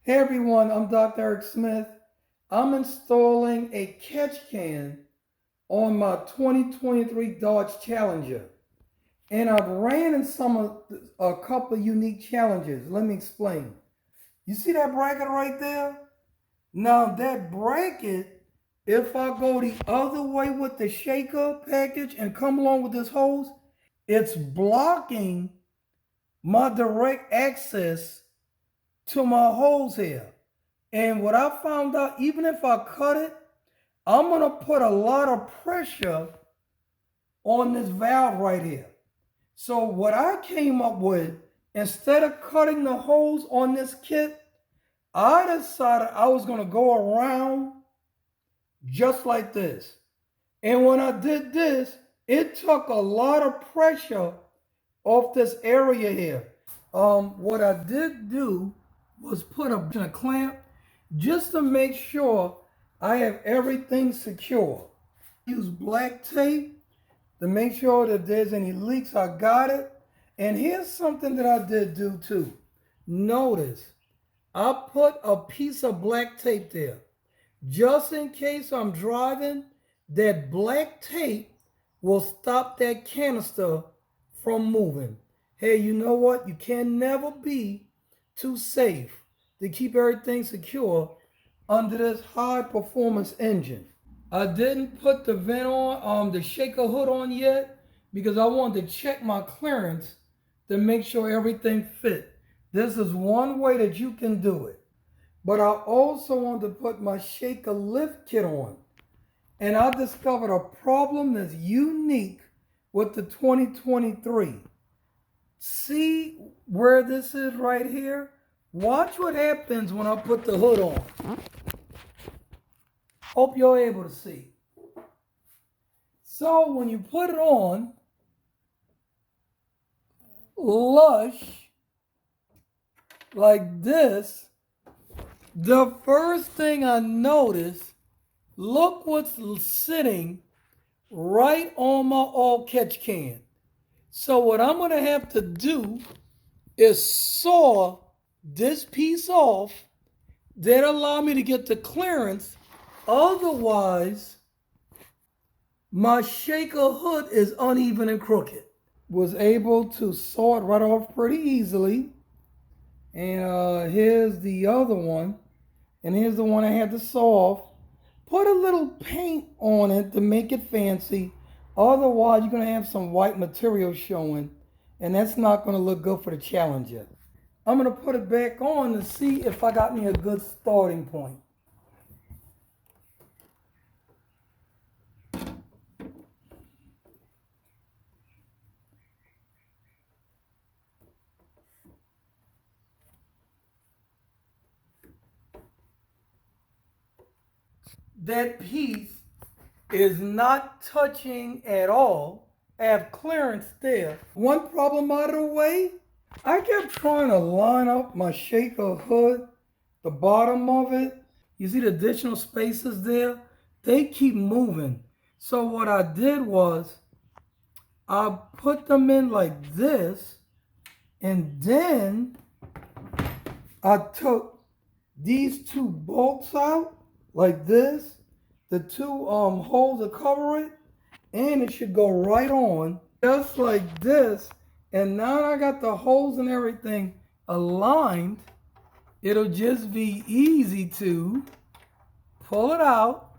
Hey everyone, I'm Dr. Eric Smith. I'm installing a catch can on my 2023 Dodge Challenger. And I've ran in a couple of unique challenges. Let me explain. You see that bracket right there? Now that bracket, if I go the other way with the shaker package and come along with this hose, it's blocking my direct access to my hose here. And what I found out, even if I cut it, I'm going to put a lot of pressure on this valve right here. So what I came up with, instead of cutting the hose on this kit, I decided I was going to go around just like this. And when I did this, it took a lot of pressure off this area here. What I did do was put a clamp just to make sure I have everything secure. Use black tape to make sure that there's any leaks. I got it. And here's something that I did do too. Notice, I put a piece of black tape there. Just in case I'm driving, that black tape will stop that canister from moving. Hey, you know what? You can never be too safe to keep everything secure under this high performance engine. I didn't put the vent on, the shaker hood on yet because I wanted to check my clearance to make sure everything fit. This is one way that you can do it. But I also wanted to put my shaker lift kit on. And I discovered a problem that's unique with the 2023. See where this is right here? Watch what happens when I put the hood on. Hope you're able to see. So when you put it on, lush, like this, the first thing I noticed, look what's sitting right on my all catch can. So what I'm going to have to do is saw this piece off that allow me to get the clearance. Otherwise, my shaker hood is uneven and crooked. Was able to saw it right off pretty easily. And here's the other one. And here's the one I had to saw off. Put a little paint on it to make it fancy. Otherwise, you're going to have some white material showing. And that's not going to look good for the Challenger. I'm going to put it back on to see if I got me a good starting point. That piece is not touching at all. I have clearance there. One problem out of the way, I kept trying to line up my shaker hood, the bottom of it. You see the additional spaces there? They keep moving. So what I did was I put them in like this, and then I took these two bolts out like this, the two holes that cover it, and it should go right on just like this. And now I got the holes and everything aligned. It'll just be easy to pull it out,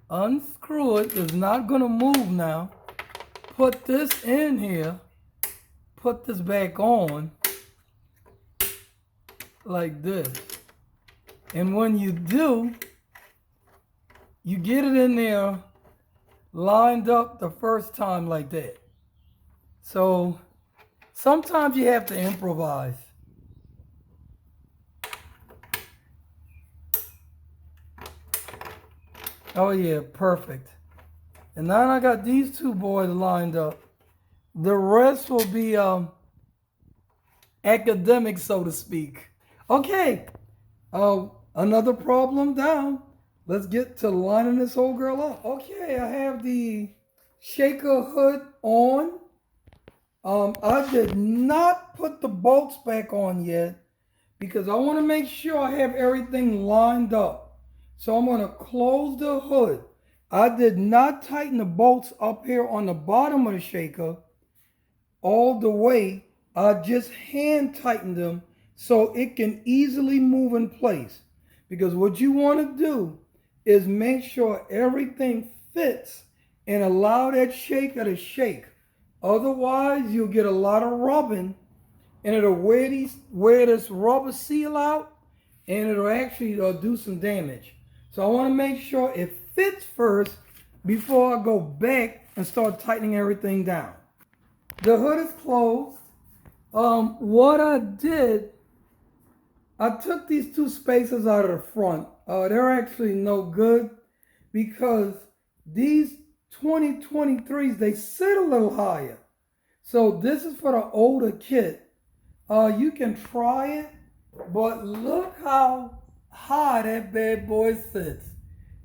unscrew it. It's not going to move now. Put this in here, put this back on like this. And when you do, you get it in there lined up the first time like that. So sometimes you have to improvise. Oh yeah, perfect. And now I got these two boys lined up. The rest will be academic, so to speak. Okay, another problem down. Let's get to lining this old girl up. Okay, I have the shaker hood on. I did not put the bolts back on yet because I want to make sure I have everything lined up. So I'm going to close the hood. I did not tighten the bolts up here on the bottom of the shaker all the way. I just hand tightened them so it can easily move in place. Because what you want to do is make sure everything fits and allow that shaker to shake. Otherwise, you'll get a lot of rubbing and it'll wear this rubber seal out and it'll actually do some damage. So I want to make sure it fits first before I go back and start tightening everything down. The hood is closed. What I did, I took these two spacers out of the front. They're actually no good because these 2023s, they sit a little higher. So this is for the older kit. You can try it, but look how high that bad boy sits.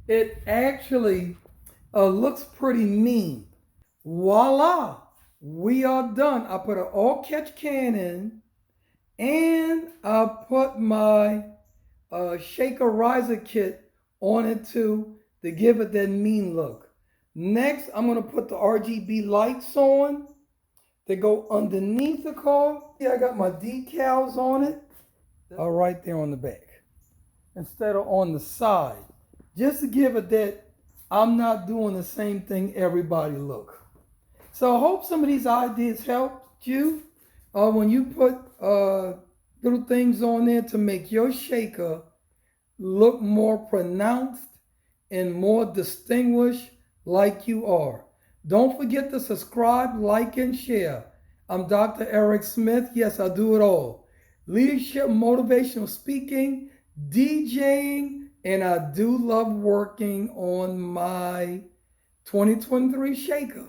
It actually looks pretty mean. Voila, we are done. I put an all catch can in, and I put my shaker riser kit on it too to give it that mean look. Next, I'm going to put the RGB lights on. They go underneath the car. See, I got my decals on it, right there on the back, instead of on the side, just to give it that I'm not doing the same thing everybody look. So I hope some of these ideas helped you when you put little things on there to make your shaker look more pronounced and more distinguished like you are. Don't forget to subscribe, like, and share. I'm Dr. Eric Smith. Yes, I do it all. Leadership, motivational speaking, DJing, and I do love working on my 2023 shaker.